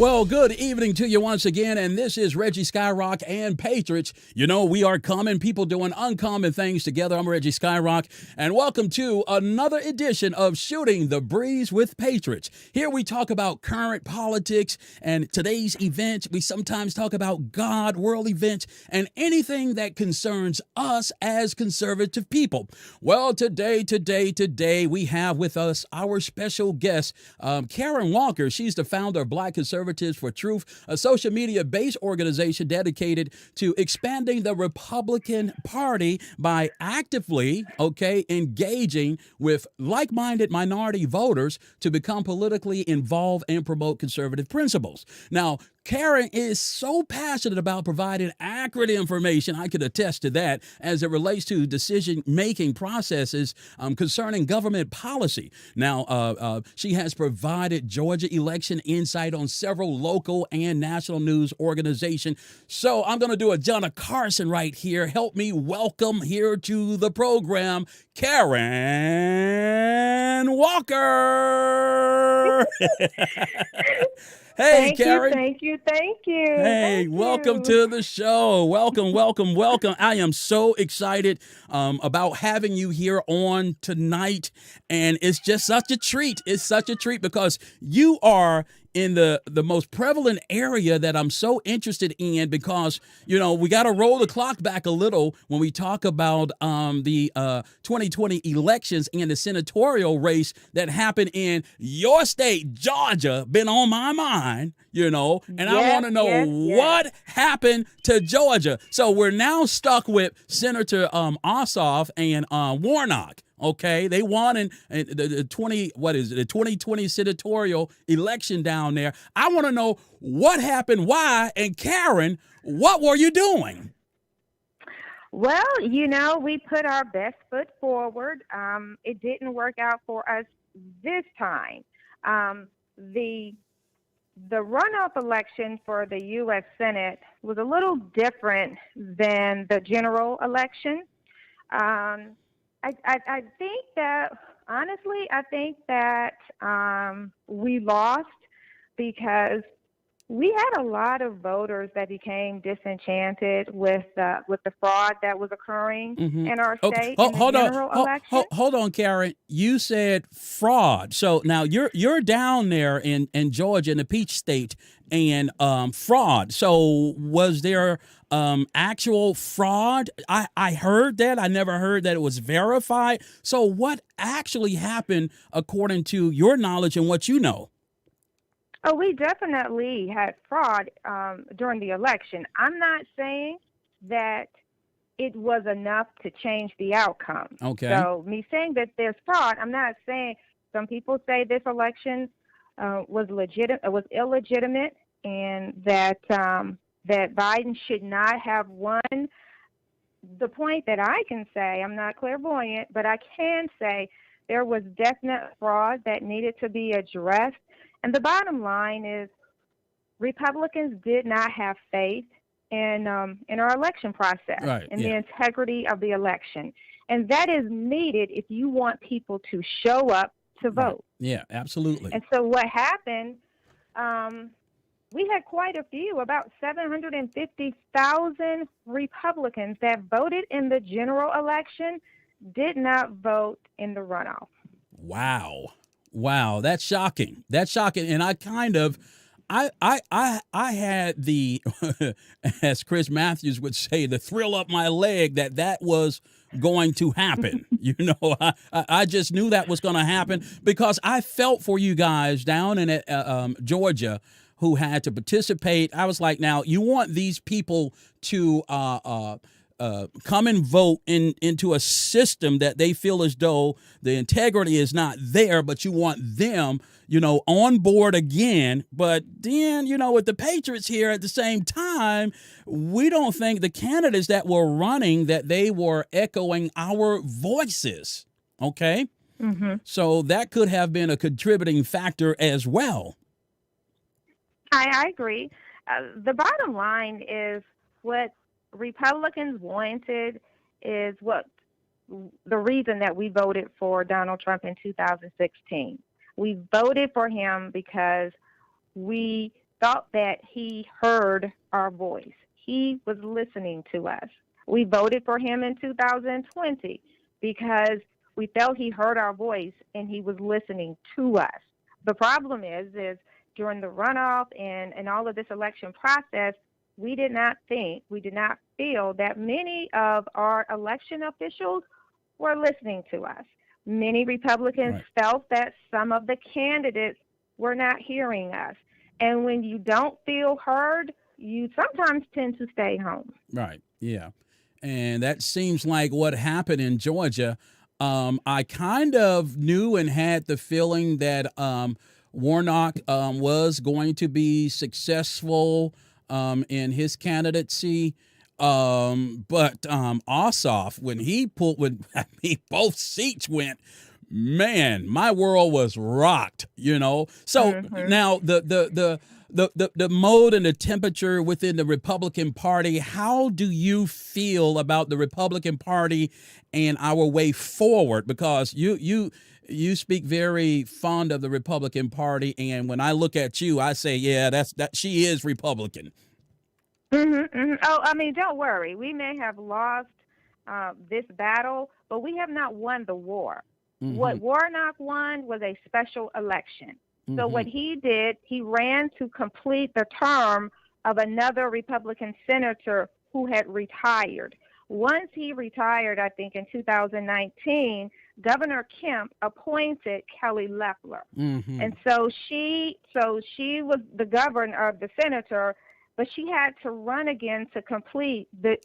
Well, good evening to you once again, and this is Reggie Skyrock and Patriots. You know, we are common people doing uncommon things together. I'm Reggie Skyrock, and welcome to another edition of Shooting the Breeze with Patriots. Here we talk about current politics and today's events. We sometimes talk about God, world events, and anything that concerns us as conservative people. Well, today, we have with us our special guest, Kaaryn Walker. She's the founder of Black Conservatives for Truth, a social media-based organization dedicated to expanding the Republican Party by actively, engaging with like-minded minority voters to become politically involved and promote conservative principles. Now, Kaaryn is so passionate about providing accurate information, I could attest to that, as it relates to decision-making processes concerning government policy. Now, she has provided Georgia election insight on several local and national news organizations. So I'm going to do a Johnny Carson right here. Help me welcome here to the program, Kaaryn Walker. Hey, Kaaryn. Thank you. Hey, welcome to the show. Welcome. I am so excited about having you here on tonight. And it's just such a treat. It's such a treat because you are in the most prevalent area that I'm so interested in because, you know, we got to roll the clock back a little when we talk about the 2020 elections and the senatorial race that happened in your state, Georgia, been on my mind, you know, and I want to know what happened to Georgia. So we're now stuck with Senator Ossoff and Warnock. Okay, they won in the 2020 senatorial election down there. I want to know what happened, why, and Kaaryn, what were you doing? Well, you know, we put our best foot forward. It didn't work out for us this time. The runoff election for the U.S. Senate was a little different than the general election. I think that, honestly, we lost because we had a lot of voters that became disenchanted with the fraud that was occurring in our state in the general election. Hold on, Kaaryn. You said fraud. So now you're down there in Georgia, in the Peach State, and fraud. So was there actual fraud? I heard that. I never heard that it was verified. So what actually happened according to your knowledge and what you know? Oh, we definitely had fraud during the election. I'm not saying that it was enough to change the outcome. Okay. So me saying that there's fraud, I'm not saying. Some people say this election was illegitimate, and that Biden should not have won. The point that I can say, I'm not clairvoyant, but I can say there was definite fraud that needed to be addressed. And the bottom line is Republicans did not have faith in our election process, the integrity of the election. And that is needed if you want people to show up to vote. Yeah, absolutely. And so what happened, we had quite a few, about 750,000 Republicans that voted in the general election did not vote in the runoff. Wow, that's shocking. And I kind of, I had the, as Chris Matthews would say, the thrill up my leg that was going to happen. You know, I just knew that was going to happen because I felt for you guys down in Georgia who had to participate. I was like, now you want these people to come and vote into a system that they feel as though the integrity is not there, but you want them, you know, on board again. But then, you know, with the Patriots here at the same time, we don't think the candidates that were running, that they were echoing our voices. Okay. Mm-hmm. So that could have been a contributing factor as well. I agree. The bottom line is what Republicans wanted is what the reason that we voted for Donald Trump in 2016. We voted for him because we thought that he heard our voice. He was listening to us. We voted for him in 2020 because we felt he heard our voice and he was listening to us. The problem is during the runoff and all of this election process, we did not feel that many of our election officials were listening to us. Many Republicans felt that some of the candidates were not hearing us. And when you don't feel heard, you sometimes tend to stay home. Right. Yeah. And that seems like what happened in Georgia. I kind of knew and had the feeling that Warnock was going to be successful in his candidacy. But Ossoff, when both seats went, man, my world was rocked, So now the mode and the temperature within the Republican Party, how do you feel about the Republican Party and our way forward? Because you speak very fond of the Republican Party, and when I look at you, I say, yeah, she is Republican. Oh, I mean, don't worry. We may have lost this battle, but we have not won the war. What Warnock won was a special election. So what he did, he ran to complete the term of another Republican senator who had retired. Once he retired, I think in 2019, Governor Kemp appointed Kelly Loeffler. And so she was the governor of the senator, but she had to run again to complete the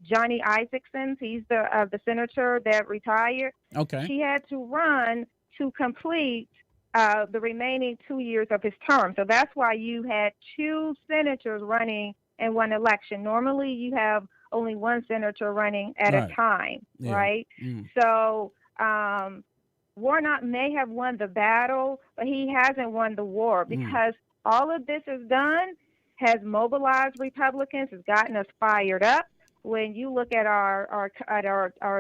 Johnny Isakson. He's the senator that retired. Okay. She had to run to complete the remaining 2 years of his term. So that's why you had two senators running in one election. Normally you have only one senator running at a time, right? So Warnock may have won the battle, but he hasn't won the war because all of this has mobilized Republicans, has gotten us fired up. When you look at our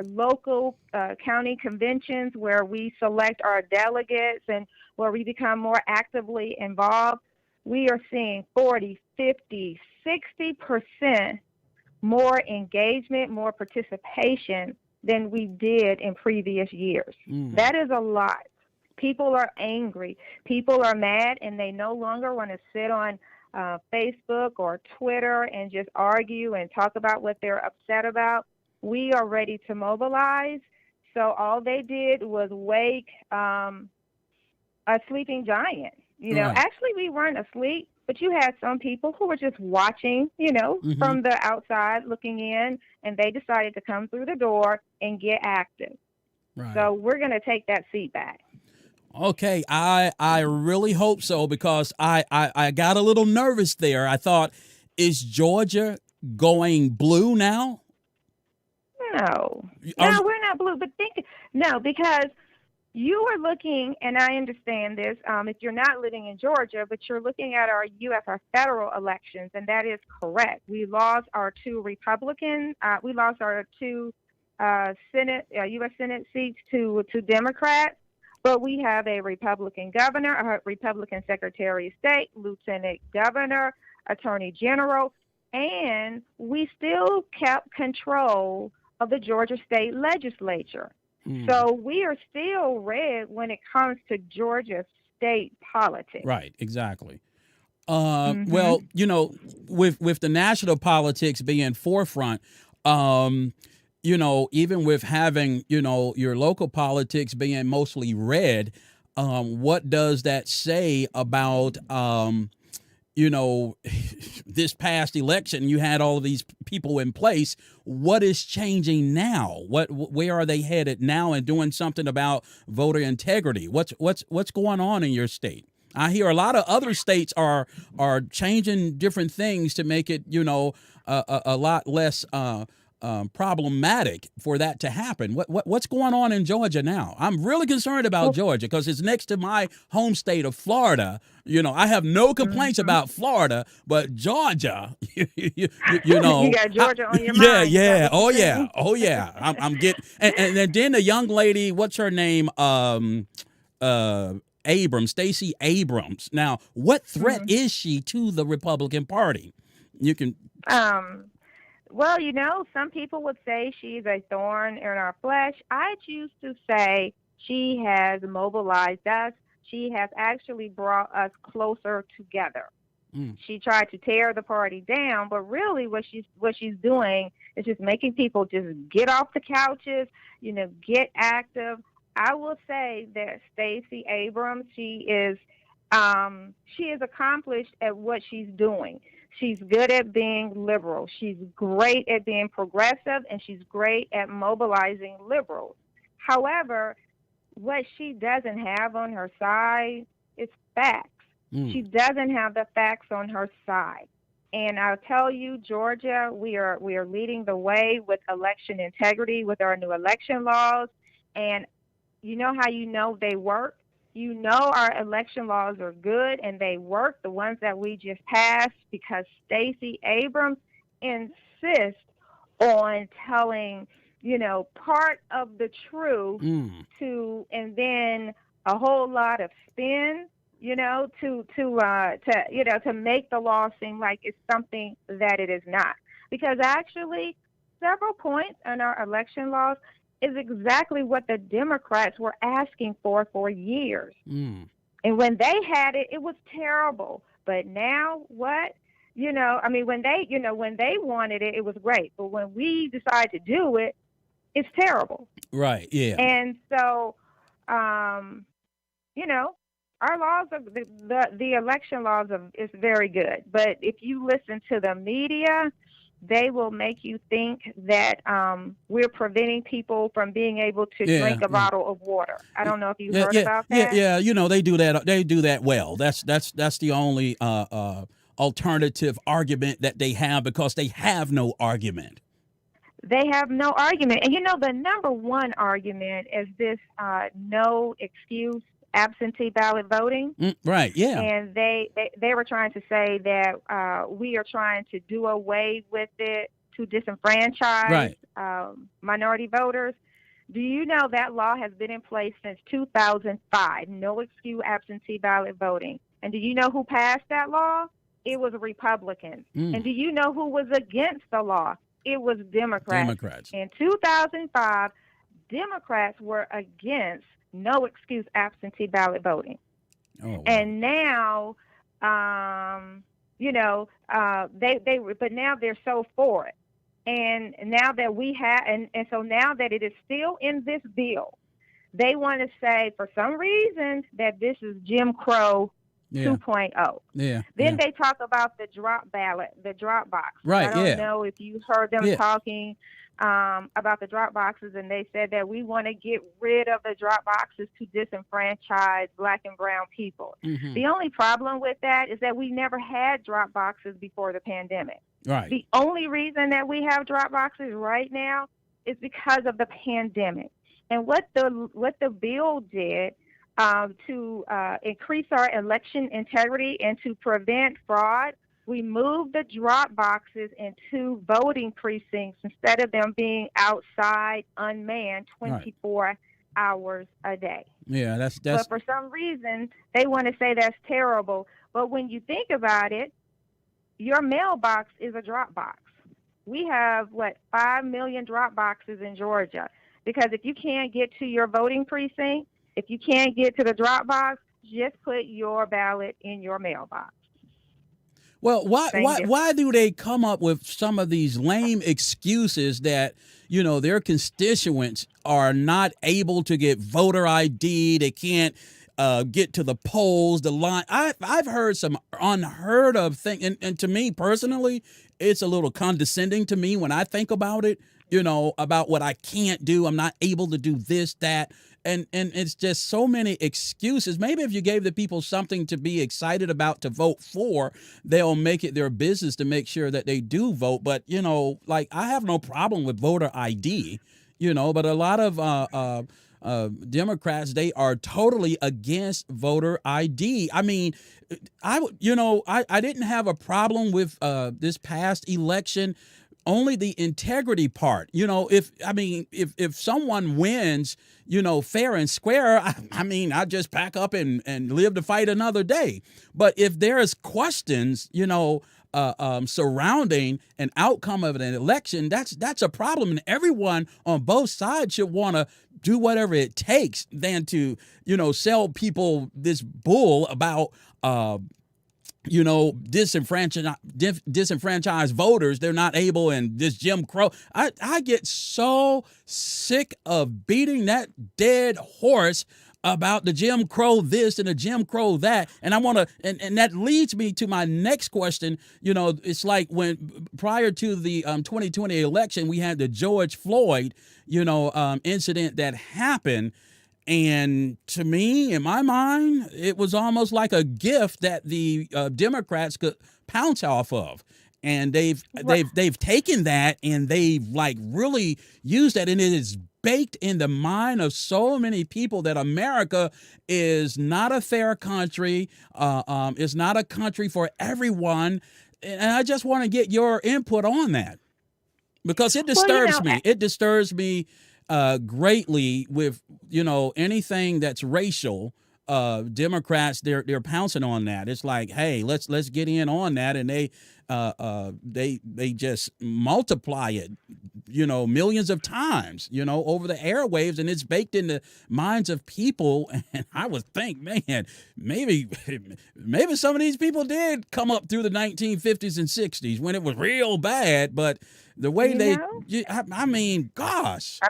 local county conventions where we select our delegates and where we become more actively involved, we are seeing 40, 50, 60% more engagement, more participation than we did in previous years. That is a lot. People are angry. People are mad, and they no longer want to sit on Facebook or Twitter and just argue and talk about what they're upset about. We are ready to mobilize. So all they did was wake a sleeping giant. Actually we weren't asleep, but you had some people who were just watching, from the outside looking in, and they decided to come through the door and get active. Right. So we're going to take that seat back. Okay, I really hope so, because I got a little nervous there. I thought, is Georgia going blue now? No, we're not blue. But because you are looking, and I understand this, if you're not living in Georgia, but you're looking at our federal elections, and that is correct. We lost our two U.S. Senate seats to Democrats. But we have a Republican governor, a Republican Secretary of State, Lieutenant Governor, Attorney General, and we still kept control of the Georgia State Legislature. So we are still red when it comes to Georgia state politics. Right, exactly. Well, with the national politics being forefront, even with having, your local politics being mostly red, what does that say about, this past election? You had all of these people in place. What is changing now? Where are they headed now and doing something about voter integrity? What's going on in your state? I hear a lot of other states are changing different things to make it, a lot less problematic for that to happen. What's going on in Georgia now? I'm really concerned about Georgia because it's next to my home state of Florida. I have no complaints about Florida, but Georgia, you got Georgia on your mind. Yeah. Oh yeah. I'm getting, and then the young lady, what's her name? Stacey Abrams. Now, what threat Mhm. is she to the Republican Party? You can. Um, well, some people would say she's a thorn in our flesh. I choose to say she has mobilized us. She has actually brought us closer together. Mm, She tried to tear the party down, but really what she's doing is just making people just get off the couches, get active. I will say that Stacey Abrams, she is accomplished at what she's doing. She's good at being liberal. She's great at being progressive, and she's great at mobilizing liberals. However, what she doesn't have on her side is facts. mm. She doesn't have the facts on her side. And I'll tell you, Georgia, we are leading the way with election integrity with our new election laws. And you know how you know they work? You know our election laws are good and they work, the ones that we just passed, because Stacey Abrams insists on telling, part of the truth Mm. and then a whole lot of spin, to make the law seem like it's something that it is not. Because actually, several points in our election laws is exactly what the Democrats were asking for years. Mm. And when they had it, it was terrible. But now what? When they wanted it, it was great. But when we decide to do it, it's terrible. Right. Yeah. And so, our laws are the election laws is very good. But if you listen to the media, they will make you think that we're preventing people from being able to drink a bottle of water. I don't know if you heard about that. Yeah. They do that. They do that well. That's the only alternative argument that they have, because they have no argument. They have no argument. And the number one argument is this no excuse absentee ballot voting. Right, yeah. And they were trying to say that we are trying to do away with it to disenfranchise minority voters. Do you know that law has been in place since 2005, no excuse absentee ballot voting? And do you know who passed that law? It was Republicans. And do you know who was against the law? It was Democrats. In 2005, Democrats were against no excuse absentee ballot voting. Oh, wow. And now, but now they're so for it. And now that we have, and so now that it is still in this bill, they want to say for some reason that this is Jim Crow 2.0. Then they talk about the drop ballot, the drop box. Right. I don't know if you heard them talking about the drop boxes, and they said that we want to get rid of the drop boxes to disenfranchise Black and brown people. Mm-hmm. The only problem with that is that we never had drop boxes before the pandemic. Right. The only reason that we have drop boxes right now is because of the pandemic. And what the bill did to increase our election integrity and to prevent fraud, we moved the drop boxes into voting precincts instead of them being outside unmanned 24 hours a day. Yeah, that's. But for some reason, they want to say that's terrible. But when you think about it, your mailbox is a drop box. We have, 5 million drop boxes in Georgia. Because if you can't get to your voting precinct, if you can't get to the drop box, just put your ballot in your mailbox. Well, why do they come up with some of these lame excuses that, their constituents are not able to get voter ID, they can't get to the polls, the line? I've heard some unheard of things, and to me personally, it's a little condescending to me when I think about it, about what I can't do. I'm not able to do this, that. And it's just so many excuses. Maybe if you gave the people something to be excited about to vote for, they'll make it their business to make sure that they do vote. But, I have no problem with voter ID, but a lot of Democrats, they are totally against voter ID. I mean, I didn't have a problem with this past election. only the integrity part. If someone wins, fair and square, I just pack up and live to fight another day. But if there's questions, surrounding an outcome of an election, that's a problem, and everyone on both sides should want to do whatever it takes than to sell people this bull about disenfranchised voters. They're not able, and this Jim Crow. I get so sick of beating that dead horse about the Jim Crow this and the Jim Crow that. And I want to, and that leads me to my next question. It's like when prior to the 2020 election, we had the George Floyd, incident that happened. And to me, in my mind, it was almost like a gift that the Democrats could pounce off of. And they've taken that and they've like really used that, and it is baked in the mind of so many people that America is not a fair country. It's not a country for everyone. And I just want to get your input on that, because it disturbs me. It disturbs me greatly with, anything that's racial. Democrats, they're pouncing on that. It's like, hey, let's get in on that, and they just multiply it, millions of times, over the airwaves, and it's baked in the minds of people. And I would think, man, maybe some of these people did come up through the 1950s and 60s when it was real bad, but the way gosh. I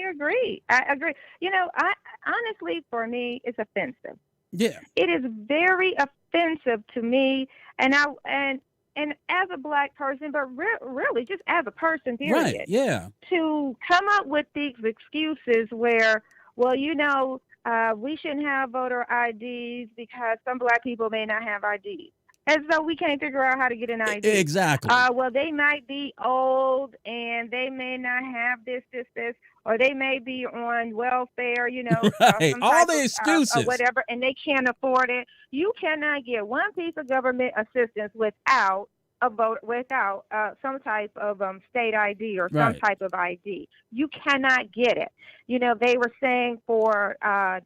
agree. I agree. I honestly, for me, it's offensive. Yeah. It is very offensive to me, and as a Black person, but really just as a person, period. Right, yeah. To come up with these excuses where, well, we shouldn't have voter IDs because some Black people may not have IDs. As though we can't figure out how to get an ID. Exactly. Well, they might be old and they may not have this, or they may be on welfare, right. All the excuses. Or whatever, and they can't afford it. You cannot get one piece of government assistance without a vote, without some type of state ID or some type of ID. You cannot get it. They were saying for,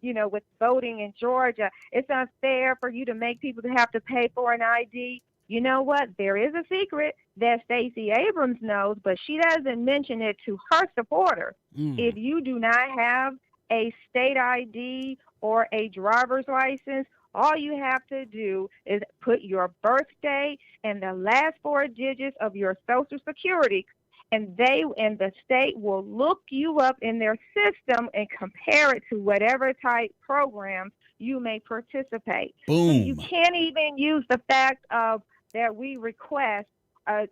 with voting in Georgia, it's unfair for you to make people have to pay for an ID. You know what? There is a secret that Stacey Abrams knows, but she doesn't mention it to her supporters. If you do not have a state ID or a driver's license, all you have to do is put your birthday and the last 4 digits of your Social Security, and the state will look you up in their system and compare it to whatever type programs you may participate. Boom. So you can't even use the fact of that we request a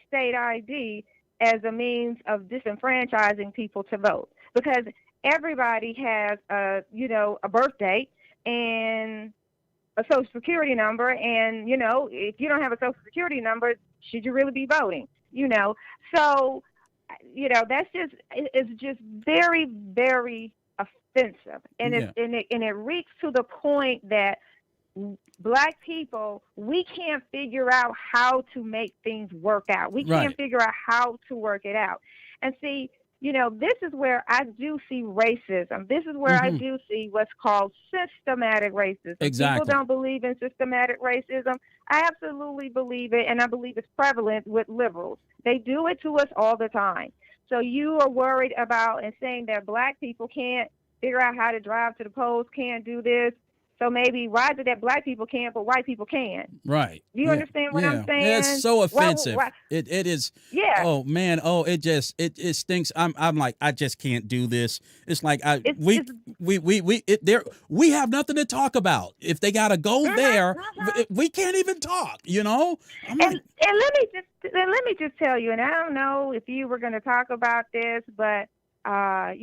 state ID as a means of disenfranchising people to vote, because everybody has a birthday and a Social Security number, and if you don't have a Social Security number, should you really be voting? So it's just very, very offensive, and it reaches to the point that Black people, we can't figure out how to make things work out. We can't figure out how to work it out. And see, this is where I do see racism. This is where I do see what's called systematic racism. Exactly. People don't believe in systematic racism. I absolutely believe it, and I believe it's prevalent with liberals. They do it to us all the time. So you are worried about and saying that Black people can't figure out how to drive to the polls, can't do this. So maybe why is it that Black people can't, but white people can? Right. Do you understand what I'm saying? It's so offensive. It is. Yeah. Oh man. Oh, it stinks. I'm like, I just can't do this. It's like we have nothing to talk about. If they gotta go there, we can't even talk. And let me just tell you, and I don't know if you were going to talk about this, but I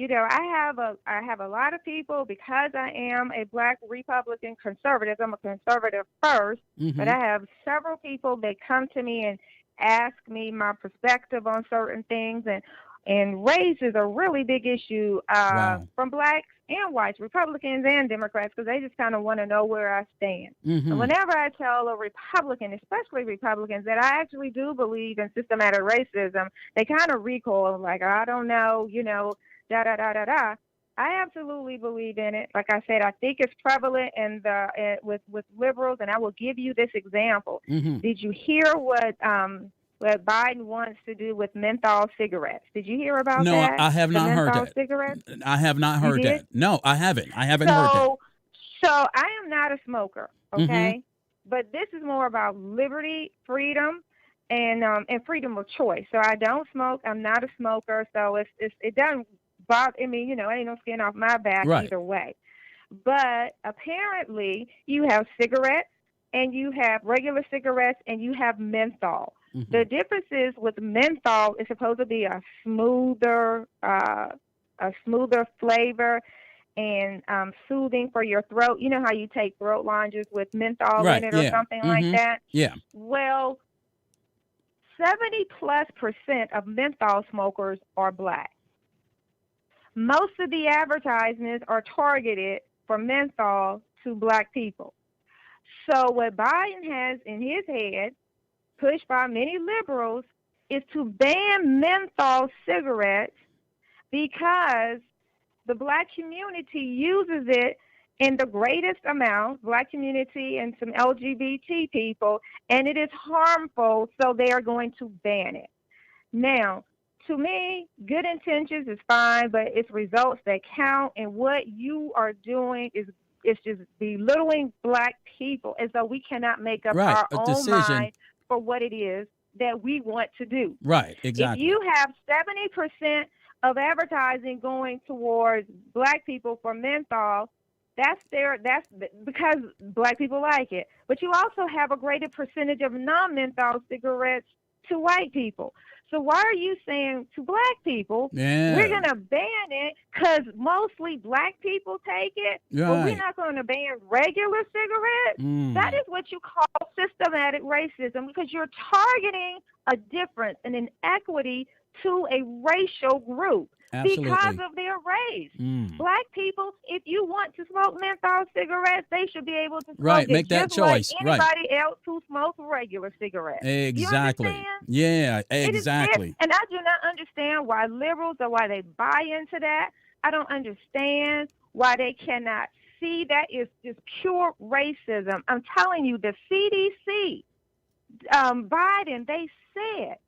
have a lot of people, because I am a Black Republican conservative. I'm a conservative first, but I have several people that come to me and ask me my perspective on certain things, And race is a really big issue Wow. from blacks and whites, Republicans and Democrats, because they just kind of want to know where I stand. And whenever I tell a Republican, especially Republicans, that I actually do believe in systematic racism, they kind of recoil, like, I don't know, da da da da da. I absolutely believe in it. Like I said, I think it's prevalent with liberals, and I will give you this example. Did you hear what Biden wants to do with menthol cigarettes? Did you hear about that? No, I have not heard that. Cigarettes? I have not heard that. No, I haven't. I haven't heard that. So I am not a smoker, okay? But this is more about liberty, freedom, and freedom of choice. So I don't smoke. I'm not a smoker. So it doesn't bother. I mean, ain't no skin off my back either way. But apparently, you have cigarettes, and you have regular cigarettes, and you have menthol. The difference is with menthol, it's supposed to be a smoother flavor and soothing for your throat. You know how you take throat lozenges with menthol in it or something like that? Yeah. Well, 70+% of menthol smokers are black. Most of the advertisements are targeted for menthol to black people. So what Biden has in his head, pushed by many liberals, is to ban menthol cigarettes because the black community uses it in the greatest amount, black community and some LGBT people, and it is harmful, so they are going to ban it. Now, to me, good intentions is fine, but it's results that count, and what you are doing is it's just belittling black people as though we cannot make up our own mind for what it is that we want to do. Right, exactly. If you have 70% of advertising going towards black people for menthol, that's because black people like it. But you also have a greater percentage of non-menthol cigarettes to white people. So why are you saying to black people, we're going to ban it because mostly black people take it, but we're not going to ban regular cigarettes? That is what you call systematic racism, because you're targeting a difference and inequity to a racial group. Absolutely. Because of their race. Black people, if you want to smoke menthol cigarettes, they should be able to smoke it make that just choice. Like anybody else who smokes regular cigarettes. Exactly. Yeah, exactly. And I do not understand why liberals or why they buy into that. I don't understand why they cannot see that is just pure racism. I'm telling you, the CDC, Biden, they said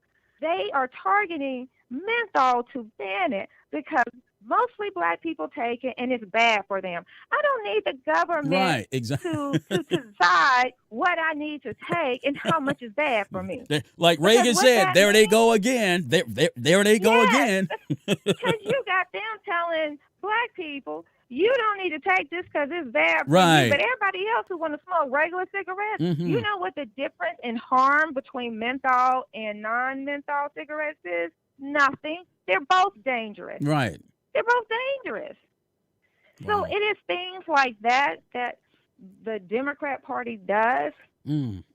they are targeting menthol to ban it because mostly black people take it and it's bad for them. I don't need the government to decide what I need to take and how much is bad for me. Like Reagan said, there they go again. There they go again. Because you got them telling black people, you don't need to take this because it's bad for you. But everybody else who want to smoke regular cigarettes, you know what the difference in harm between menthol and non-menthol cigarettes is? Nothing. They're both dangerous. Right. They're both dangerous. So it is things like that that the Democrat Party does.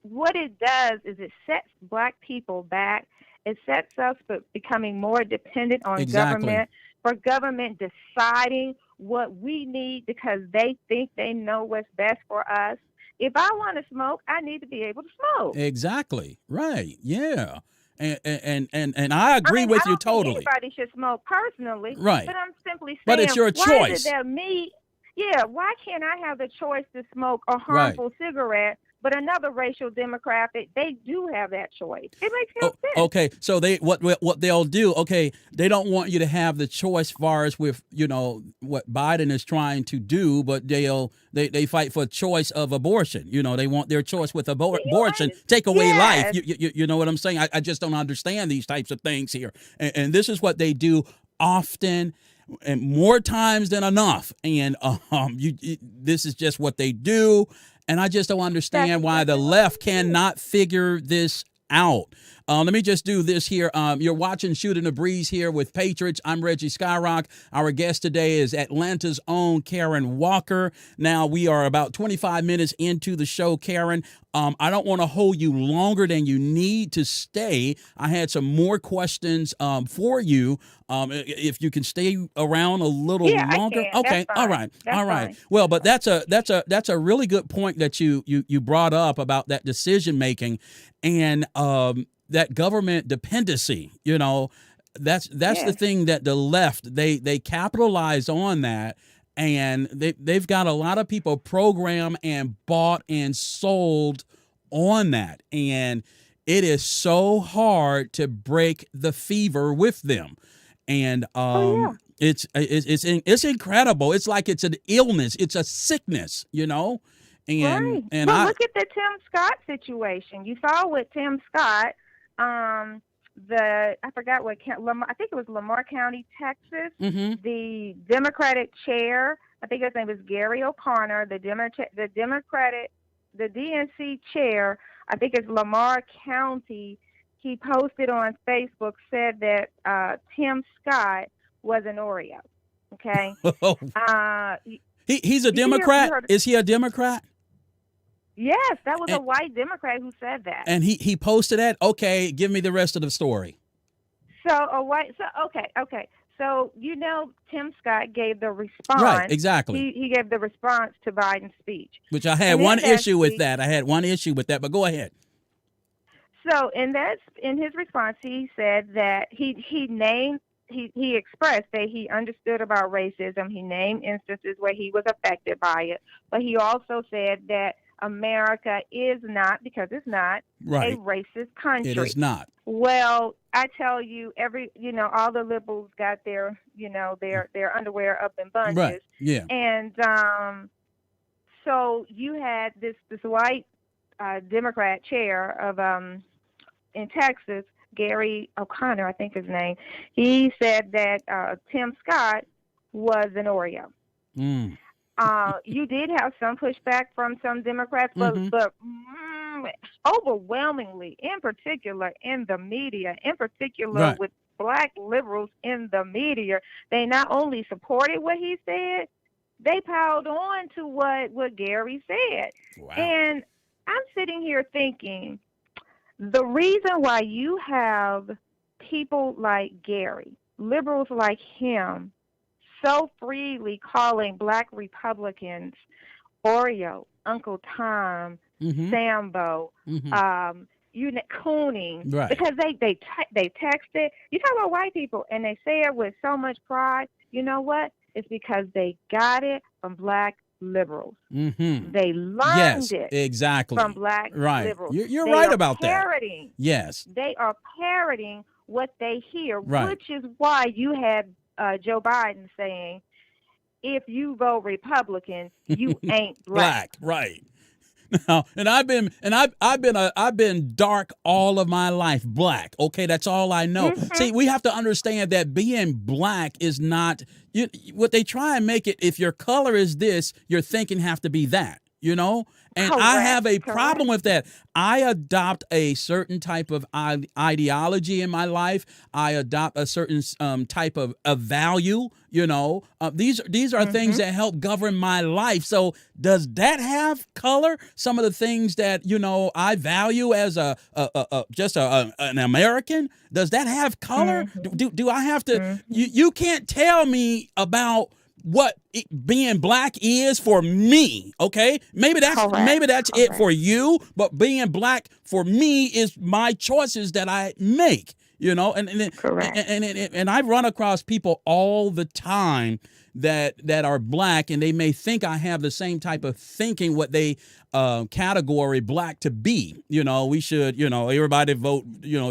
What it does is it sets black people back. It sets us becoming more dependent on government, for government deciding what we need because they think they know what's best for us. If I want to smoke, I need to be able to smoke. Exactly. Right. Yeah. And I agree with you totally. Anybody should smoke personally, right? But I'm simply saying, but it's your choice. Why is it that me? Yeah, why can't I have the choice to smoke a harmful cigarette? But another racial demographic, they do have that choice. It makes no sense. Okay, so they what they'll do? Okay, they don't want you to have the choice, far as with what Biden is trying to do, but they fight for choice of abortion. They want their choice with abortion, take away life. You know what I'm saying? I just don't understand these types of things here, and this is what they do often. And more times than enough, and this is just what they do, and I just don't understand why the left cannot figure this out. Let me just do this here. You're watching Shooting the Breeze here with Patriots. I'm Reggie Skyrock. Our guest today is Atlanta's own Kaaryn Walker. Now, we are about 25 minutes into the show, Kaaryn. I don't want to hold you longer than you need to stay. I had some more questions for you. If you can stay around a little longer. I can. Okay. That's All fine. right. That's All right. fine. Well, but that's a really good point that you brought up about that decision making and that government dependency. That's the thing that the left they capitalize on that. And they've got a lot of people programmed and bought and sold on that. And it is so hard to break the fever with them. And it's incredible. It's like it's an illness. It's a sickness, And Right. and Well, look at the Tim Scott situation. You saw with Tim Scott, I forgot what I think it was Lamar County, Texas. Mhm. The Democratic chair, I think his name was Gary O'Connor. The DNC chair, I think it's Lamar County. He posted on Facebook, said that Tim Scott was an Oreo. Okay. He's a Democrat. Is he a Democrat? Yes, that was a white Democrat who said that. And he posted that. Okay, give me the rest of the story. Okay. So Tim Scott gave the response. Right, exactly. He gave the response to Biden's speech. Which I had one issue with that. But go ahead. So in his response, he said that he expressed that he understood about racism. He named instances where he was affected by it, but he also said that America is not, because it's not, a racist country. It is not. Well, I tell you, all the liberals got their underwear up in bunches. Right. Yeah. And so you had this white Democrat chair of in Texas, Gary O'Connor, I think his name. He said that Tim Scott was an Oreo. Mm. You did have some pushback from some Democrats, but overwhelmingly, in particular in the media, with black liberals in the media, they not only supported what he said, they piled on to what Gary said. Wow. And I'm sitting here thinking, the reason why you have people like Gary, liberals like him, so freely calling black Republicans Oreo, Uncle Tom, Sambo, cooning, because they text it. You talk about white people, and they say it with so much pride. You know what? It's because they got it from black liberals. Mm-hmm. They learned it exactly from black liberals. You're right about that. Yes. They are parroting what they hear, right. which is why you had Joe Biden saying, "If you vote Republican, you ain't black." Right. Now, and I've been dark all of my life, black. Okay, that's all I know. Mm-hmm. See, we have to understand that being black is not what they try and make it. If your color is this, your thinking have to be that. And Correct. I have a problem with that. I adopt a certain type of ideology in my life. I adopt a certain type of value. These are things that help govern my life. So does that have color? Some of the things that I value as an American. Does that have color? Do I have to? You can't tell me about what being black is for me, okay? Maybe that's it for you, but being black for me is my choices that I make, and I run across people all the time that are black, and they may think I have the same type of thinking, what they category black to be. We should, everybody vote,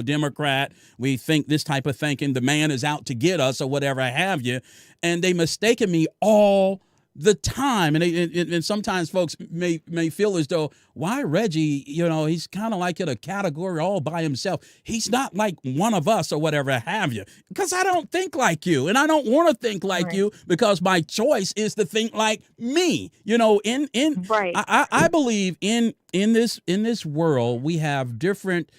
Democrat. We think this type of thinking, the man is out to get us or whatever have you. And they mistaken me all the time. And sometimes folks may feel as though, why Reggie, he's kind of like in a category all by himself. He's not like one of us or whatever have you. Because I don't think like you. And I don't want to think like you, because my choice is to think like me. I believe in this world we have different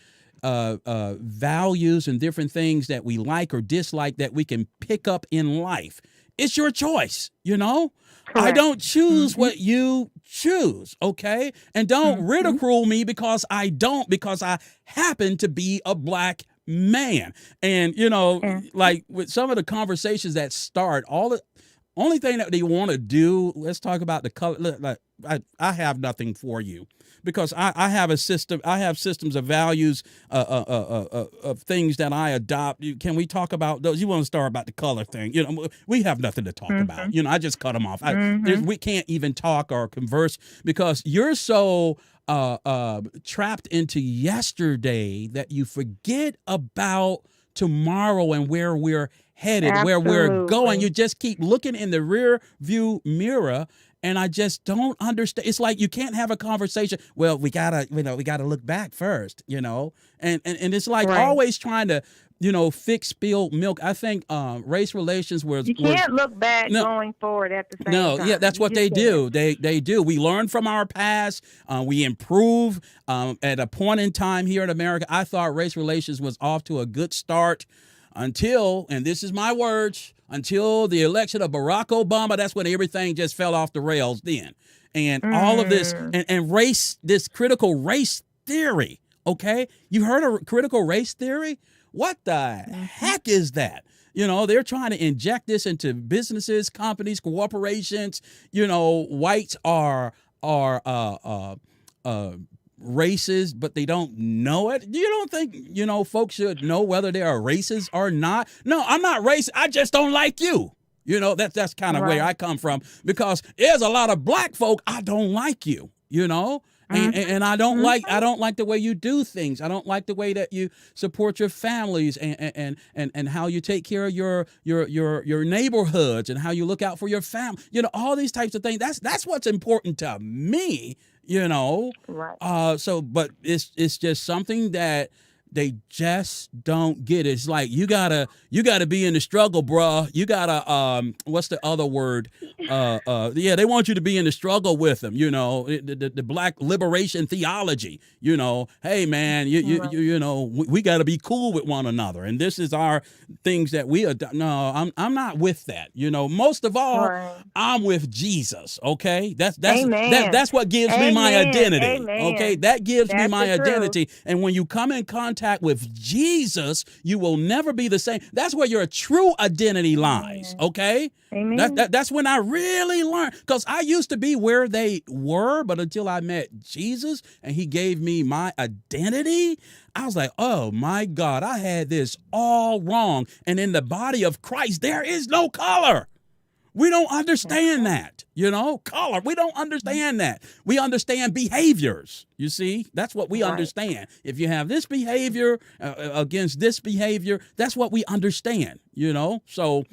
values and different things that we like or dislike that we can pick up in life. It's your choice, you know? I Correct. don't choose what you choose, okay? And don't ridicule me because because I happen to be a black man. And, you know, like with some of the conversations that start, only thing that they want to do, let's talk about the color. Look, like, I have nothing for you because I have a system. I have systems of values, of things that I adopt. Can we talk about those? You want to start about the color thing? You know, we have nothing to talk about. You know, I just cut them off. We can't even talk or converse because you're so trapped into yesterday that you forget about tomorrow and where we're headed, where we're going. You just keep looking in the rear view mirror. And I just don't understand. It's like you can't have a conversation. Well, we gotta look back first, you know. And it's like always trying to, you know, fix spilled milk. I think race relations you can't look back going forward at the same time. Yeah, that's what they do. They do. We learn from our past. We improve. At a point in time here in America, I thought race relations was off to a good start until, and this is my words, until the election of Barack Obama. That's when everything just fell off the rails then. And all of this and race, this critical race theory, okay? You heard of critical race theory? What the heck is that? You know, they're trying to inject this into businesses, companies, corporations. You know, whites are racist, but they don't know it. You don't think, you know, folks should know whether they are racist or not? No, I'm not racist. I just don't like you. You know, that's kind of where I come from, because there's a lot of black folk, I don't like you, you know? And I don't like the way you do things. I don't like the way that you support your families and how you take care of your neighborhoods and how you look out for your family. You know, all these types of things. That's what's important to me, you know. Right. But it's just something that they just don't get. It's like you gotta be in the struggle, bruh. You gotta what's the other word? They want you to be in the struggle with them. You know, the black liberation theology. You know, hey man, you know, we got to be cool with one another, and this is our things that we adopt. No, I'm not with that. You know, most of all, I'm with Jesus. Okay, that's what gives me my identity. Okay, that gives me my identity, and when you come in contact with Jesus, you will never be the same. That's where your true identity lies. Okay. Amen. That's when I really learned, because I used to be where they were, but until I met Jesus and he gave me my identity, I was like, oh my God, I had this all wrong. And in the body of Christ, there is no color. We don't understand that, you know, color. We don't understand that. We understand behaviors. You see, that's what we understand. If you have this behavior against this behavior, that's what we understand, you know. So,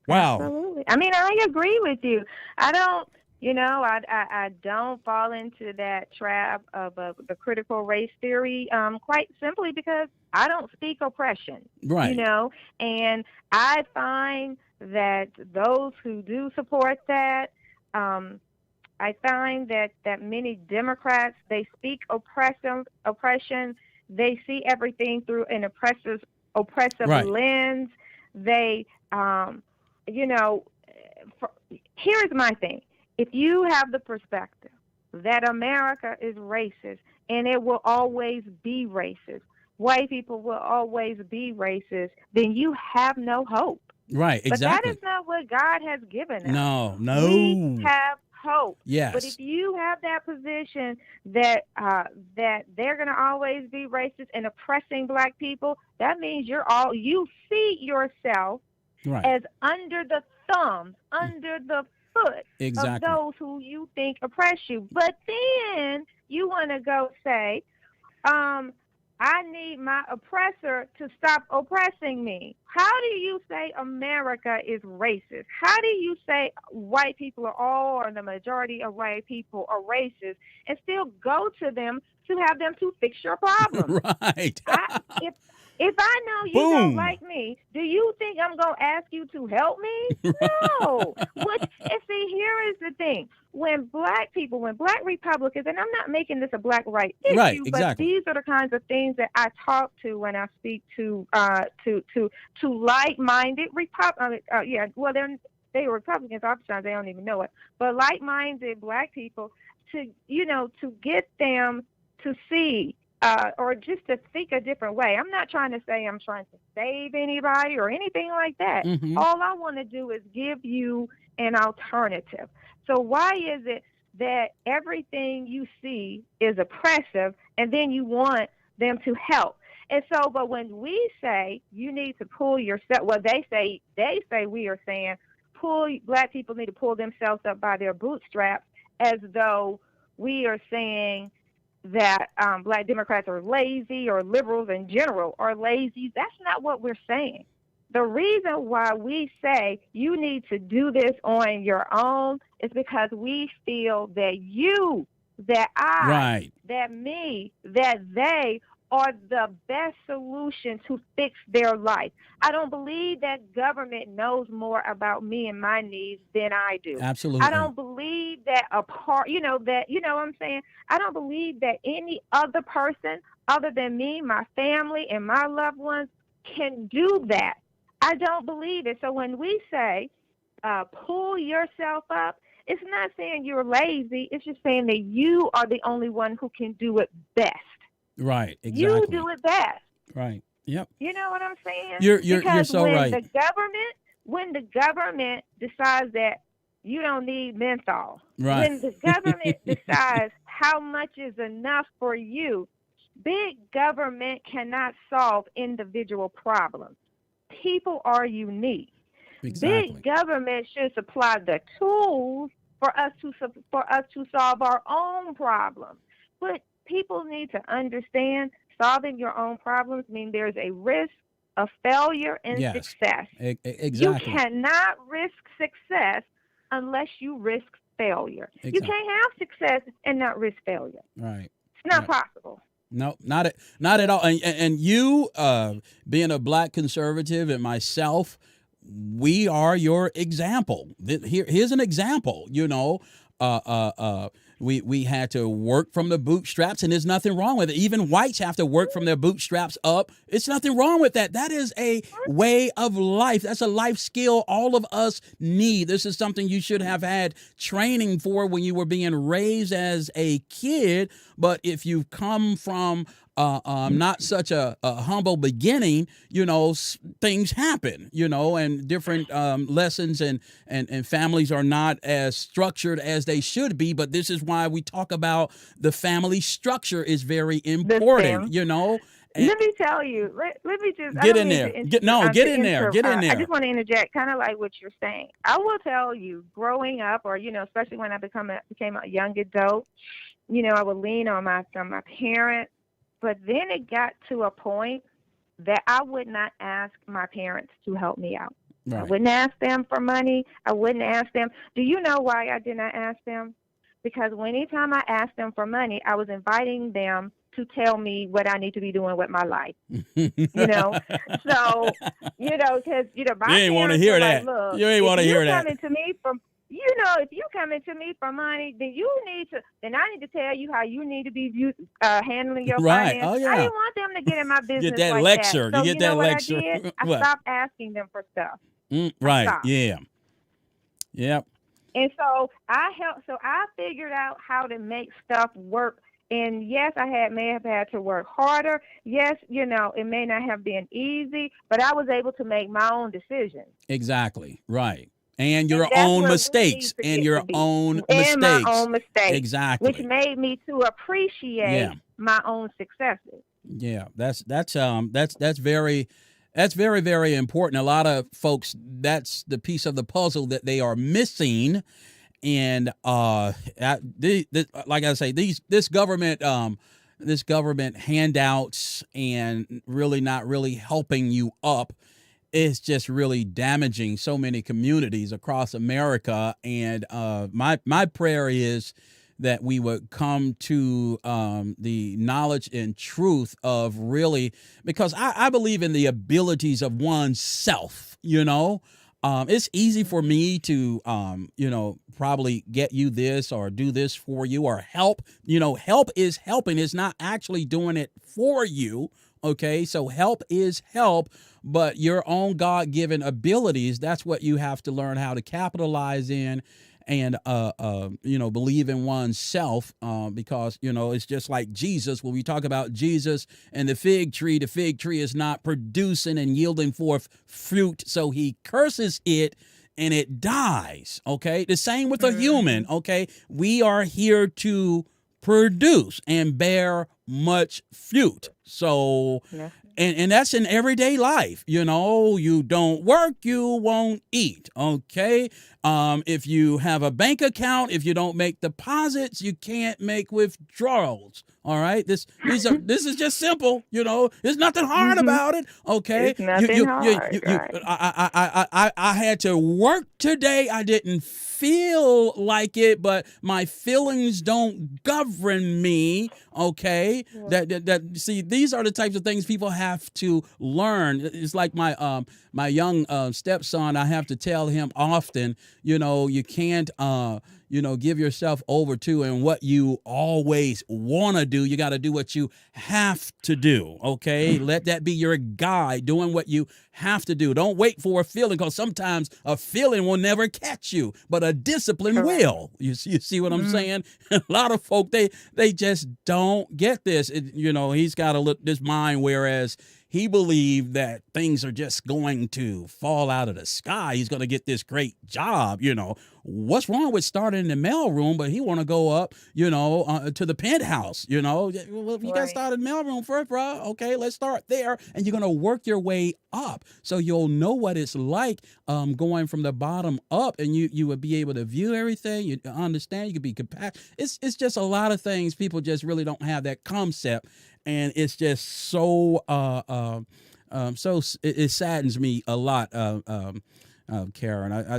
wow. Absolutely. I mean, I agree with you. I don't, you know, I don't fall into that trap of the critical race theory, quite simply because I don't speak oppression, you know, and I find that those who do support that, I find that many Democrats, they speak oppression. They see everything through an oppressive lens. They, you know, here's my thing. If you have the perspective that America is racist and it will always be racist, white people will always be racist, then you have no hope. Right, exactly. But that is not what God has given us. No. We have hope. Yes. But if you have that position that they're going to always be racist and oppressing black people, that means you see yourself as under the thumb, under the foot of those who you think oppress you. But then you want to go say, I need my oppressor to stop oppressing me. How do you say America is racist? How do you say white people or the majority of white people are racist and still go to them to have them to fix your problem? Right. If I know you don't Boom. like me, do you think I'm going to ask you to help me? No. And see, here is the thing. When black Republicans, and I'm not making this a black right Right, issue, but exactly. these are the kinds of things that I talk to when I speak to like-minded Republicans. They were Republicans oftentimes, they don't even know it, but like-minded black people to get them to see or just to think a different way. I'm not trying to say I'm trying to save anybody or anything like that. Mm-hmm. All I want to do is give you an alternative. So why is it that everything you see is oppressive and then you want them to help? And so, but when we say you need to pull yourself, well, they say we are saying black people need to pull themselves up by their bootstraps, as though we are saying that black Democrats are lazy or liberals in general are lazy. That's not what we're saying. The reason why we say you need to do this on your own is because we feel that you, that I, Right. that me, that they are the best solution to fix their life. I don't believe that government knows more about me and my needs than I do. Absolutely. I don't believe that what I'm saying? I don't believe that any other person other than me, my family, and my loved ones can do that. I don't believe it. So when we say pull yourself up, it's not saying you're lazy. It's just saying that you are the only one who can do it best. Right. Exactly. You do it best. Right. Yep. You know what I'm saying? You're so right. When the government decides that you don't need menthol, Right. when the government decides how much is enough for you, big government cannot solve individual problems. People are unique. Exactly. Big government should supply the tools for us to solve our own problems. But people need to understand solving your own problems means there's a risk of failure and success. Exactly. You cannot risk success unless you risk failure. Exactly. You can't have success and not risk failure. Right. It's not possible. No, not at all. And you, being a black conservative, and myself, we are your example. Here's an example. We had to work from the bootstraps, and there's nothing wrong with it. Even whites have to work from their bootstraps up. It's nothing wrong with that. That is a way of life. That's a life skill all of us need. This is something you should have had training for when you were being raised as a kid. But if you've come from not such a humble beginning, things happen, and different lessons and families are not as structured as they should be. But this is why we talk about the family structure is very important, Let me tell you. Let me just get in there. Get in there. I just want to interject, kind of like what you're saying. I will tell you, growing up, or especially when I became a young adult, I would lean on my parents. But then it got to a point that I would not ask my parents to help me out. Right. I wouldn't ask them for money. I wouldn't ask them. Do you know why I did not ask them? Because anytime I asked them for money, I was inviting them to tell me what I need to be doing with my life. So, because, my you ain't want to hear that. Look, you ain't want to hear that. Coming to me from, if you coming to me for money, then I need to tell you how you need to be handling your finances. Oh, yeah. I didn't want them to get in my business. Get that like lecture. That. So you get that what lecture. I did? I stopped asking them for stuff. Right. Yeah. Yep. And so I figured out how to make stuff work. And yes, I may have had to work harder. Yes, it may not have been easy, but I was able to make my own decisions. Exactly. Right. And your own mistakes. And your own mistakes. And my own mistakes. Exactly. Which made me to appreciate my own successes. Yeah, that's very, very important. A lot of folks, that's the piece of the puzzle that they are missing. And like I say, this government handouts and really not really helping you up is just really damaging so many communities across America. And my prayer is that we would come to the knowledge and truth of really, because I believe in the abilities of oneself, it's easy for me to, probably get you this or do this for you or help. Help is helping. It's not actually doing it for you. Okay, so help is help, but your own God-given abilities, that's what you have to learn how to capitalize in and, believe in oneself, because, it's just like Jesus. When we talk about Jesus and the fig tree is not producing and yielding forth fruit, so he curses it and it dies. Okay, the same with a human. Okay, we are here to produce and bear much fruit. So, Yeah. and that's in everyday life. You don't work, you won't eat. Okay. If you have a bank account, if you don't make deposits, you can't make withdrawals. All right. This is just simple. There's nothing hard about it. Okay. It's nothing hard, right? I had to work today. I didn't feel like it, but my feelings don't govern me. Okay. See, these are the types of things people have to learn. It's like my young stepson. I have to tell him often, you can't give yourself over to and what you always want to do. You got to do what you have to do. Okay. Let that be your guide, doing what you have to do. Don't wait for a feeling, because sometimes a feeling will never catch you, but a discipline will. You see what I'm saying? A lot of folk, they just don't get this. He's got this mind, whereas he believed that things are just going to fall out of the sky. He's going to get this great job. What's wrong with starting in the mailroom, but he want to go up, to the penthouse. Well, you got to start in the mailroom first, bro. Okay, let's start there, and you're going to work your way up, so you'll know what it's like going from the bottom up, and you would be able to view everything. You understand. You could be compassionate. It's just a lot of things. People just really don't have that concept. And it's just so it saddens me a lot, Kaaryn.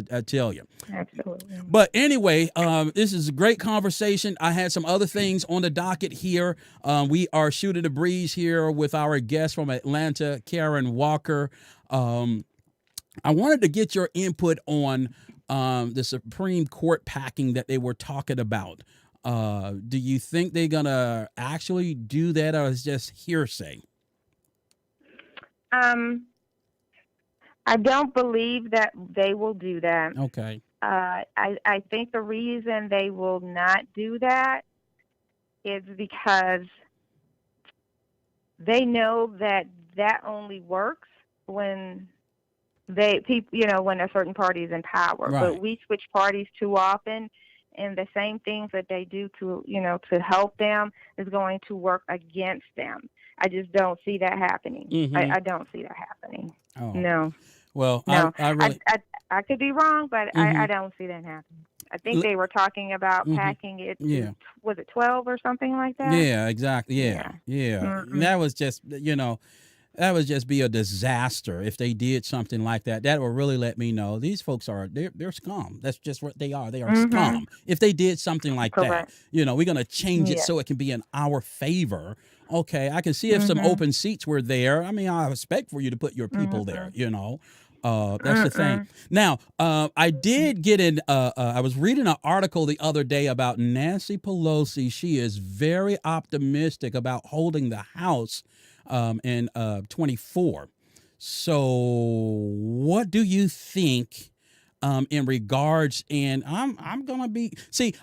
I tell you. Absolutely. But anyway, this is a great conversation. I had some other things on the docket here. We are shooting the breeze here with our guest from Atlanta, Kaaryn Walker. I wanted to get your input on the Supreme Court packing that they were talking about. Do you think they're going to actually do that, or is it just hearsay? I don't believe that they will do that. Okay. I think the reason they will not do that is because they know that only works when when a certain party is in power. Right. But we switch parties too often. And the same things that they do to help them is going to work against them. I just don't see that happening. Mm-hmm. I don't see that happening. Oh. No. Well, no. I really... I could be wrong, but Mm-hmm. I don't see that happening. I think they were talking about packing it to, was it 12 or something like that? Yeah, exactly. Yeah. Mm-hmm. That was just, that would just be a disaster if they did something like that. That would really let me know these folks they're scum. That's just what they are. They are scum. If they did something like that, we're going to change it so it can be in our favor. Okay, I can see if some open seats were there. I mean, I expect for you to put your people there, That's the thing. Now, I did get in, I was reading an article the other day about Nancy Pelosi. She is very optimistic about holding the House in 24. So what do you think in regards, and I'm going to be,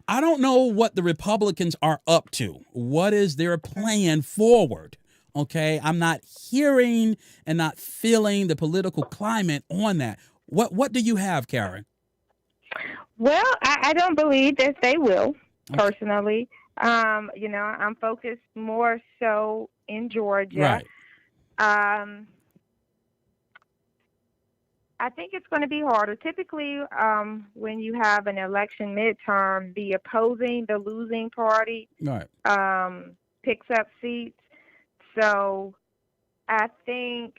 I don't know what the Republicans are up to. What is their plan forward? Okay, I'm not hearing and not feeling the political climate on that. What do you have, Kaaryn? Well, I don't believe that they will, personally. I'm focused more so in Georgia. Right. I think it's going to be harder. Typically, when you have an election midterm, the losing party picks up seats. So I think,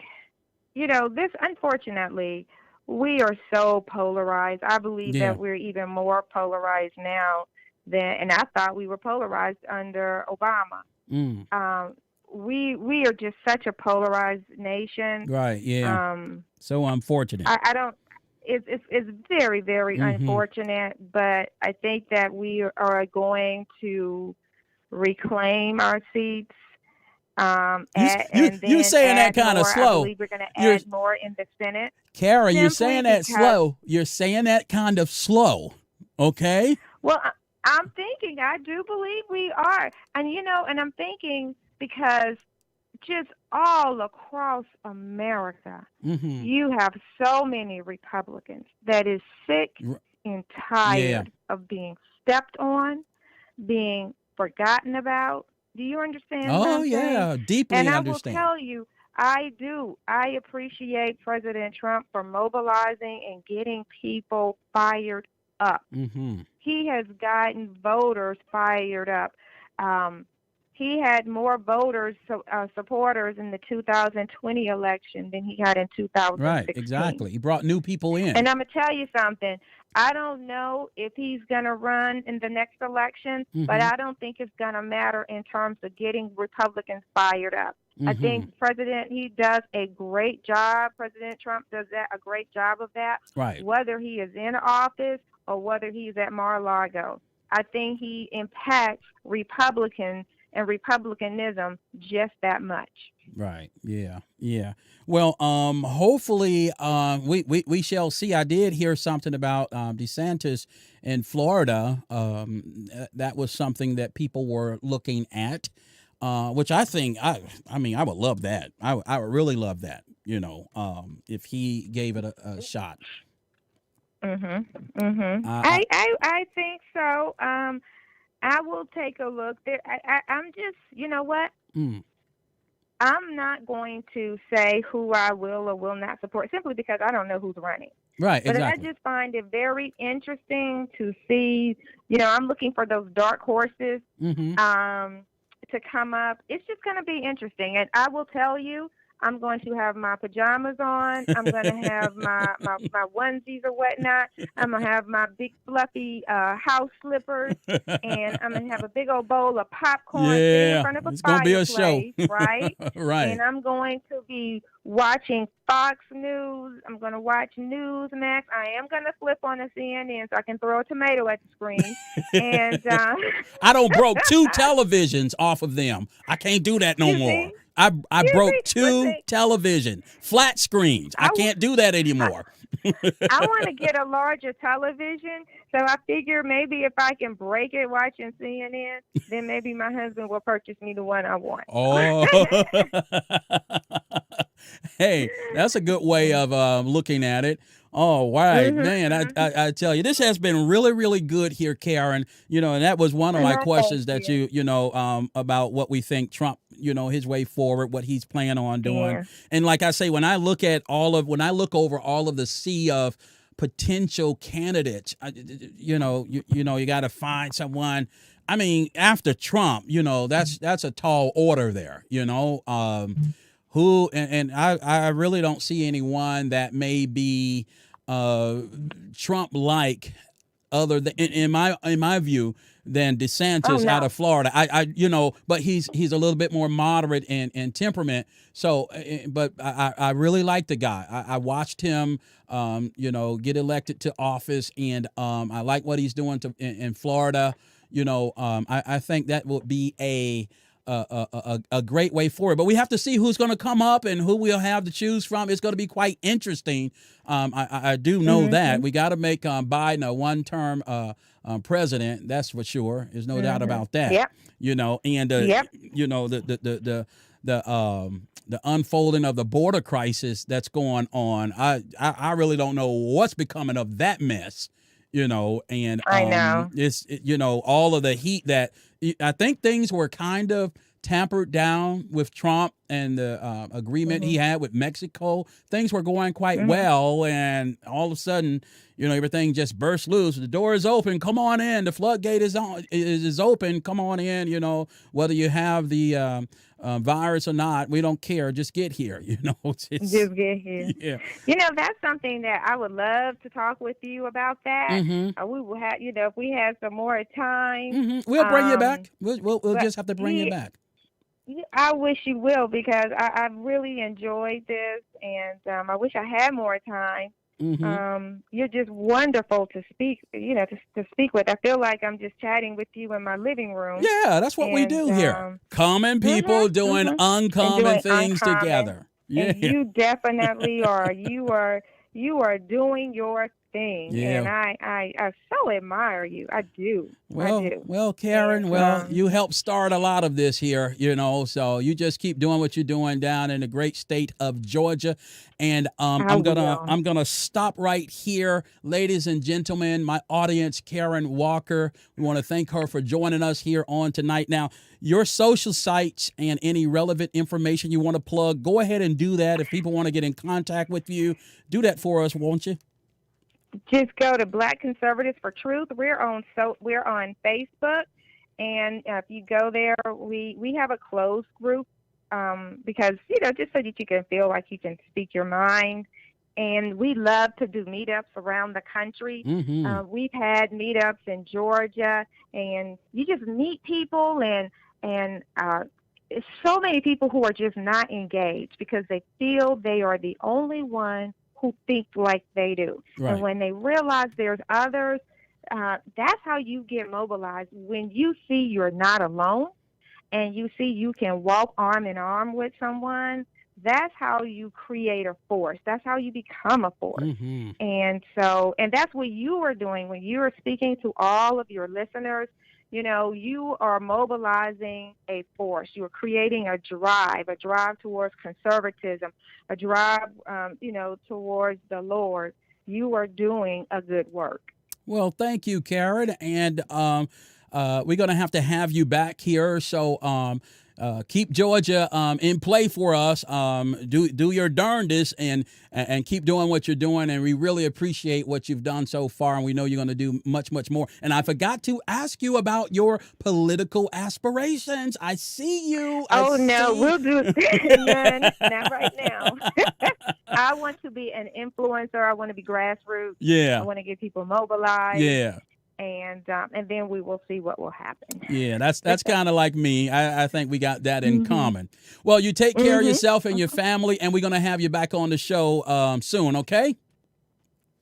this, unfortunately, we are so polarized. I believe that we're even more polarized now and I thought we were polarized under Obama. Mm. We are just such a polarized nation. Right. Yeah. So unfortunate. I don't. It's very, very unfortunate, but I think that we are going to reclaim our seats. And then you saying that kind of slow. I believe we're going to add more in the Senate. Kaaryn, you're saying that slow. You're saying that kind of slow. Okay. Well, I'm thinking. I do believe we are, and and I'm thinking because just all across America, you have so many Republicans that is sick and tired of being stepped on, being forgotten about. Do you understand? Oh, yeah, deeply and understand. And I will tell you, I do. I appreciate President Trump for mobilizing and getting people fired up. He has gotten voters fired up. He had more voters, supporters in the 2020 election than he had in 2016. Right, exactly. He brought new people in. And I'm going to tell you something. I don't know if he's going to run in the next election, but I don't think it's going to matter in terms of getting Republicans fired up. I think he does a great job. President Trump does a great job of that. Right. Whether he is in office or whether he's at Mar-a-Lago. I think he impacts Republicans and republicanism just that much. Right. Yeah. Yeah. Well, hopefully, we shall see. I did hear something about DeSantis in Florida. That was something that people were looking at, which I think I would love that. I would really love that. If he gave it a shot. I think so. I will take a look there. I'm just, you know what? I'm not going to say who I will or will not support simply because I don't know who's running. Right, but exactly. I just find it very interesting to see, I'm looking for those dark horses to come up. It's just going to be interesting. And I will tell you, I'm going to have my pajamas on. I'm going to have my onesies or whatnot. I'm going to have my big fluffy house slippers. And I'm going to have a big old bowl of popcorn in front of a fireplace. It's going to be a show. Right? Right. And I'm going to be watching Fox News. I'm going to watch Newsmax. I am going to flip on the CNN so I can throw a tomato at the screen. And I don't broke 2 televisions off of them. I can't do that no more. I broke 2 television flat screens. I can't do that anymore. I want to get a larger television, so I figure maybe if I can break it watching CNN, then maybe my husband will purchase me the one I want. Oh, hey, that's a good way of looking at it. Oh, right, man. I tell you, this has been really, really good here, Kaaryn. And that was one of my questions that about what we think Trump, his way forward, what he's planning on doing. Yeah. And like I say, when I look over all of the sea of potential candidates, you got to find someone. I mean, after Trump, that's a tall order there, who, and I really don't see anyone that may be Trump-like, other than in my view, than DeSantis out of Florida. But he's a little bit more moderate in temperament. So, but I really like the guy. I watched him, get elected to office, and I like what he's doing in Florida. I think that will be a great way forward. But we have to see who's going to come up and who we'll have to choose from. It's going to be quite interesting. I do know that. We got to make Biden a one-term president. That's for sure. There's no doubt about that. Yep. And the unfolding of the border crisis that's going on. I really don't know what's becoming of that mess. And I know it's all of the heat that I think things were kind of tampered down with Trump and the agreement Mm-hmm. he had with Mexico. Things were going quite Mm-hmm. well, and all of a sudden, everything just burst loose. The door is open. Come on in. The floodgate is open. Come on in. Whether you have the virus or not, we don't care. Just get here. It's, Just get here. yeah. That's something that I would love to talk with you about that. Mm-hmm. We will have, if we had some more time. Mm-hmm. We'll bring you back. We'll But just have to bring you back. I wish you will, because I really enjoyed this, and I wish I had more time. Mm-hmm. You're just wonderful to speak, to speak with. I feel like I'm just chatting with you in my living room. Yeah, that's what we do here. Common people doing uncommon and doing things uncommon. together. Yeah. And you definitely are. You are doing your thing. Yeah. And I so admire you. I do. Well, I do. well, Kaaryn, you helped start a lot of this here, so you just keep doing what you're doing down in the great state of Georgia. And I'm gonna stop right here, ladies and gentlemen, my audience, Kaaryn Walker. We want to thank her for joining us here on tonight. Now, your social sites and any relevant information you want to plug, go ahead and do that. If people want to get in contact with you, do that for us, won't you? Just go to Black Conservatives for Truth. We're on Facebook, and if you go there, we have a closed group, because just so that you can feel like you can speak your mind. And we love to do meetups around the country. Mm-hmm. We've had meetups in Georgia, and you just meet people, and so many people who are just not engaged because they feel they are the only one who think like they do. Right. And when they realize there's others, that's how you get mobilized. When you see you're not alone, and you see you can walk arm in arm with someone, that's how you create a force. That's how you become a force. Mm-hmm. And that's what you are doing when you are speaking to all of your listeners. You are mobilizing a force. You are creating a drive towards conservatism, a drive, towards the Lord. You are doing a good work. Well, thank you, Kaaryn. And we're going to have you back here. So keep Georgia in play for us. Do your darndest and keep doing what you're doing. And we really appreciate what you've done so far. And we know you're going to do much, much more. And I forgot to ask you about your political aspirations. I see you. We'll do none, not right now. I want to be an influencer. I want to be grassroots. Yeah. I want to get people mobilized. Yeah. And then we will see what will happen. Yeah, that's kind of like me. I think we got that in common. Well, you take care of yourself and your family, and we're going to have you back on the show soon, okay?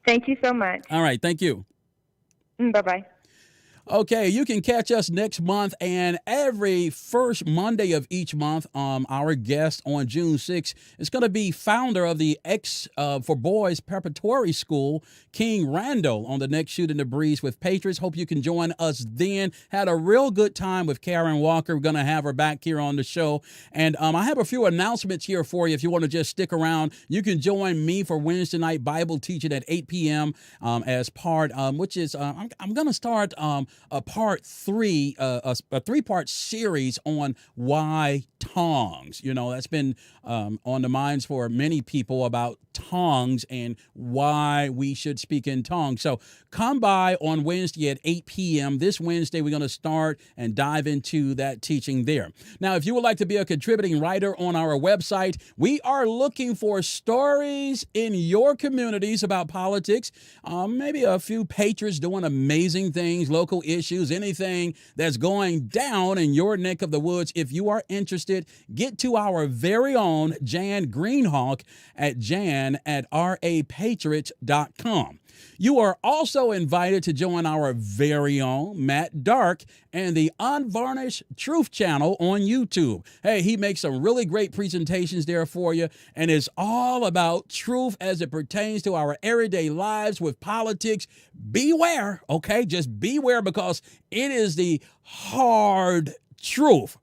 Thank you so much. All right, thank you. Bye-bye. Okay, you can catch us next month, and every first Monday of each month, our guest on June 6th is going to be founder of the X for Boys Preparatory School, King Randall, on the next Shooting the Breeze with Patriots. Hope you can join us then. Had a real good time with Kaaryn Walker. We're going to have her back here on the show. And I have a few announcements here for you if you want to just stick around. You can join me for Wednesday night Bible teaching at 8 p.m. As part, which is, I'm going to start a part 3, a 3-part series on why tongues. That's been on the minds for many people about tongues and why we should speak in tongues. So come by on Wednesday at 8 p.m. This Wednesday, we're going to start and dive into that teaching there. Now, if you would like to be a contributing writer on our website, we are looking for stories in your communities about politics, maybe a few patriots doing amazing things, local issues, anything that's going down in your neck of the woods. If you are interested, get to our very own Jan Greenhawk at jan@rapatriots.com. You are also invited to join our very own Matt Dark and the Unvarnished Truth channel on YouTube. Hey, he makes some really great presentations there for you, and it's all about truth as it pertains to our everyday lives with politics. Beware, okay? Just beware, because it is the hard truth.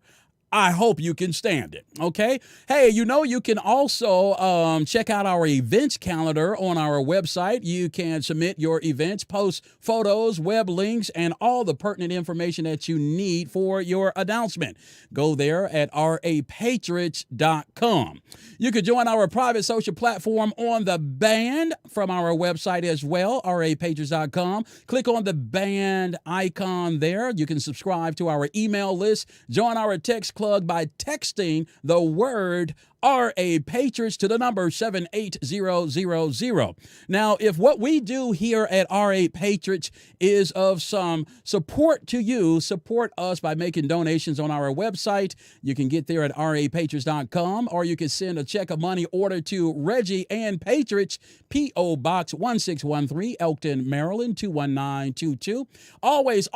I hope you can stand it. Okay. Hey, you can also check out our events calendar on our website. You can submit your events, post photos, web links, and all the pertinent information that you need for your announcement. Go there at rapatriots.com. You can join our private social platform on the band from our website as well, rapatriots.com. Click on the band icon there. You can subscribe to our email list. Join our text club by texting the word RA Patriots to the number 78000. Now, if what we do here at RA Patriots is of some support to you, support us by making donations on our website. You can get there at rapatriots.com, or you can send a check of money order to Reggie and Patriots, P.O. Box 1613, Elkton, Maryland 21922. Always,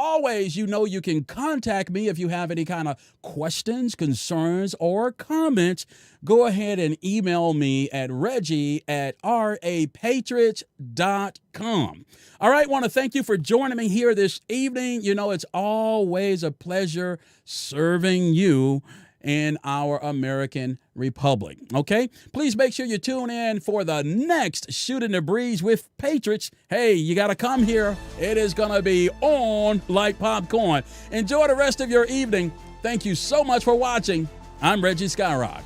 you can contact me if you have any kind of questions, concerns, or comments. Go ahead and email me at reggie@rapatriots.com. All right, want to thank you for joining me here this evening. It's always a pleasure serving you in our American Republic. Okay? Please make sure you tune in for the next Shooting the Breeze with Patriots. Hey, you got to come here. It is going to be on like popcorn. Enjoy the rest of your evening. Thank you so much for watching. I'm Reggie Skyrock.